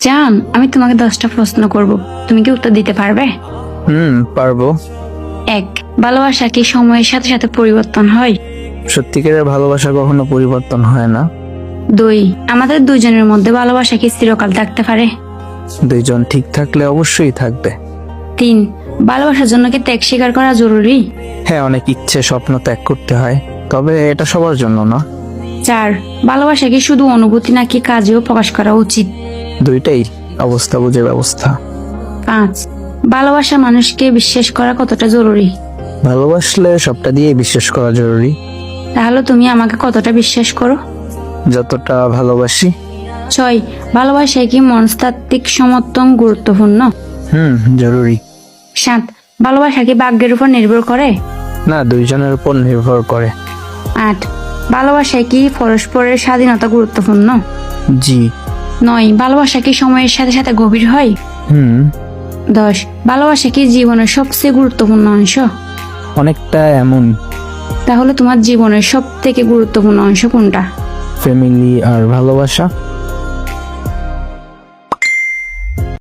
জান, আমি তোমাকে 10টা প্রশ্ন করব, তুমি কি উত্তর দিতে পারবে? পারবো। 1, ভালোবাসা কি সময়ের সাথে সাথে পরিবর্তন হয়? সত্যিকারের ভালোবাসা কখনো পরিবর্তন হয় না। 2, আমাদের দুজনের মধ্যে ভালোবাসা কি চিরকাল থাকতে পারে? দুইজন ঠিক থাকলে অবশ্যই থাকবে। 3, ভালোবাসার জন্য কি ত্যাগ স্বীকার করা জরুরি? হ্যাঁ, অনেক ইচ্ছে স্বপ্ন ত্যাগ করতে হয়, তবে এটা সবার জন্য না। 4, ভালোবাসা কি শুধু অনুভূতি নাকি কাজেও প্রকাশ করা উচিত? দুইটাই, অবস্থা বুঝে ব্যবস্থা। 5, ভালোবাসা মানুষকে বিশ্বাস করা কতটা জরুরি? ভালোবাসলে সবটা দিয়ে বিশ্বাস করা জরুরি। তাহলে তুমি আমাকে কতটা বিশ্বাস করো? যতটা ভালোবাসি। 6, ভালোবাসায় কি মনস্তাত্ত্বিক সমর্থন গুরুত্বপূর্ণ? জরুরি। 7, ভালোবাসা কি ভাগ্যের উপর নির্ভর করে? না, দুইজনের উপর নির্ভর করে। 8, ভালোবাসায় কি পরস্পরের স্বাধীনতা গুরুত্বপূর্ণ? জি। 9, ভালোবাসা কি সময়ের সাথে সাথে গভীর হয়? 10, ভালোবাসা কি জীবনের সবচেয়ে গুরুত্বপূর্ণ অংশ? অনেকটা এমন। তাহলে তোমার জীবনের সব থেকে গুরুত্বপূর্ণ অংশ কোনটা? ফ্যামিলি আর ভালোবাসা।